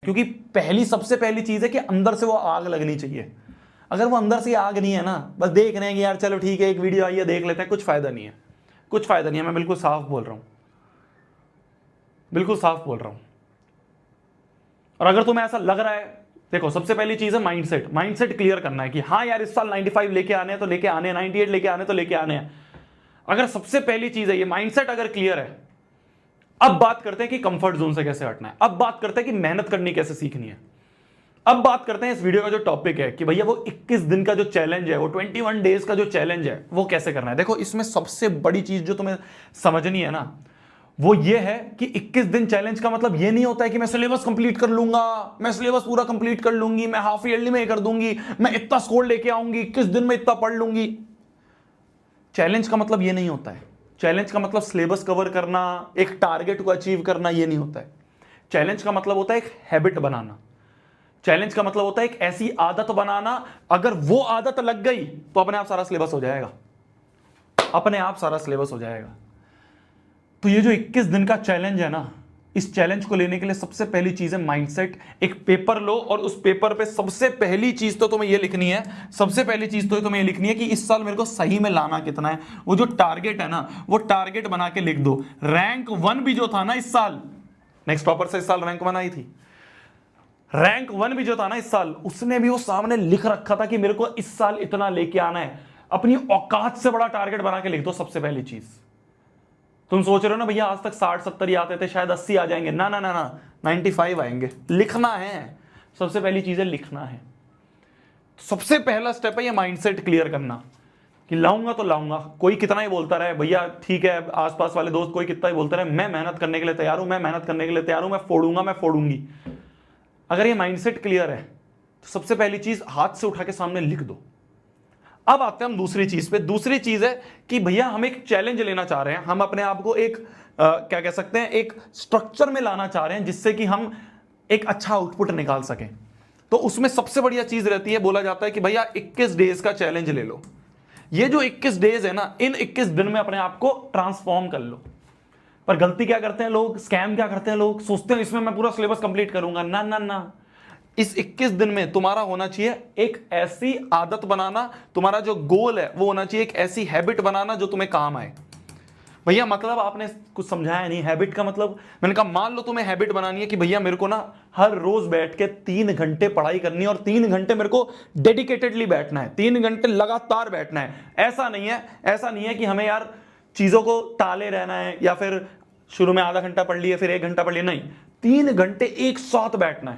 क्योंकि सबसे पहली चीज है कि अंदर से वो आग लगनी चाहिए। अगर वो अंदर से आग नहीं है ना, बस देख रहे हैं कि यार चलो ठीक है एक वीडियो आई है देख लेते हैं, कुछ फायदा नहीं है, कुछ फायदा नहीं है। मैं बिल्कुल साफ बोल रहा हूं, बिल्कुल साफ बोल रहा हूं। और अगर तुम्हें ऐसा लग रहा है, देखो सबसे पहली चीज है माइंडसेट। माइंडसेट क्लियर करना है कि हाँ यार इस साल 95 लेके आने हैं तो लेके आने हैं, 98 लेके आने तो लेके आने हैं। अगर सबसे पहली चीज है ये माइंडसेट अगर क्लियर है, अब बात करते हैं कि कंफर्ट जोन से कैसे हटना है। अब बात करते हैं कि मेहनत करनी कैसे सीखनी है। अब बात करते हैं इस वीडियो का जो टॉपिक है कि भैया वो 21 दिन का जो चैलेंज है, वो 21 डेज का जो चैलेंज है वो कैसे करना है। देखो इसमें सबसे बड़ी चीज जो तुम्हें समझनी है ना, वो ये है कि 21 दिन चैलेंज का मतलब ये नहीं होता है कि मैं सिलेबस कंप्लीट कर लूंगा, मैं सिलेबस पूरा कंप्लीट कर लूंगी, मैं हाफ ईयरली में कर दूंगी, मैं इतना स्कोर लेके आऊंगी, 21 दिन में इतना पढ़ लूंगी। चैलेंज का मतलब ये नहीं होता है। चैलेंज का मतलब सिलेबस कवर करना, एक टारगेट को अचीव करना, ये नहीं होता है। चैलेंज का मतलब होता है एक हैबिट बनाना। चैलेंज का मतलब होता है एक ऐसी आदत बनाना, अगर वो आदत लग गई तो अपने आप सारा सिलेबस हो जाएगा, अपने आप सारा सिलेबस हो जाएगा। तो ये जो 21 दिन का चैलेंज है ना, इस चैलेंज को लेने के लिए सबसे पहली चीज है माइंडसेट। एक पेपर लो और उस पेपर पे सबसे पहली चीज तो तुम्हें ये लिखनी है, सबसे पहली चीज तो तुम्हें ये लिखनी है कि इस साल मेरे को सही में लाना कितना है। वो जो टारगेट है ना, वो टारगेट बना के लिख दो। रैंक 1 भी जो था ना इस साल, नेक्स्ट टॉपर से इस साल रैंक 1 आई थी, रैंक 1 भी जो था ना इस साल, उसने भी वो सामने लिख रखा था कि मेरे को इस साल इतना लेके आना है। अपनी औकात से बड़ा टारगेट बना के लिख दो सबसे पहली चीज। तुम सोच रहे हो ना भैया आज तक 60-70 ही आते थे, शायद 80 आ जाएंगे, ना ना ना ना, 95 आएंगे। लिखना है, सबसे पहली चीज है लिखना है। सबसे पहला स्टेप है ये माइंडसेट क्लियर करना कि लाऊंगा तो लाऊंगा। कोई कितना ही बोलता रहे भैया, ठीक है, आसपास वाले दोस्त कोई कितना ही बोलता रहे, मैं मेहनत करने के लिए तैयार हूं, मैं मेहनत करने के लिए तैयार हूं, मैं फोड़ूंगा, मैं फोड़ूंगी। अगर ये माइंडसेट क्लियर है तो सबसे पहली चीज हाथ से उठा के सामने लिख दो। अब आते हैं हम दूसरी चीज पे। दूसरी चीज है कि भैया हम एक चैलेंज लेना चाह रहे हैं, हम अपने आप को एक क्या कह सकते हैं, एक स्ट्रक्चर में लाना चाह रहे हैं जिससे कि हम एक अच्छा आउटपुट निकाल सकें। तो उसमें सबसे बढ़िया चीज रहती है, बोला जाता है कि भैया 21 डेज का चैलेंज ले लो। ये जो 21 डेज है ना, इन 21 दिन में अपने आप को ट्रांसफॉर्म कर लो। पर गलती क्या करते हैं लोग, स्कैम क्या करते हैं लोग, सोचते हैं इसमें मैं पूरा सिलेबस कंप्लीट करूंगा। ना ना ना, इस 21 दिन में तुम्हारा होना चाहिए एक ऐसी आदत बनाना, तुम्हारा जो गोल है वो होना चाहिए एक ऐसी हैबिट बनाना जो तुम्हें काम आए। भैया मतलब आपने कुछ समझाया नहीं। हैबिट का मतलब, मैंने कहा मान लो तुम्हें हैबिट बनानी है कि भैया मेरे को ना हर रोज बैठ के 3 घंटे पढ़ाई करनी है और 3 घंटे मेरे को डेडिकेटेडली बैठना है, 3 घंटे लगातार बैठना है। ऐसा नहीं है, ऐसा नहीं है कि हमें यार चीजों को टाले रहना है या फिर शुरू में आधा घंटा पढ़ लिए फिर 1 घंटा पढ़ लिया, नहीं, 3 घंटे एक साथ बैठना है।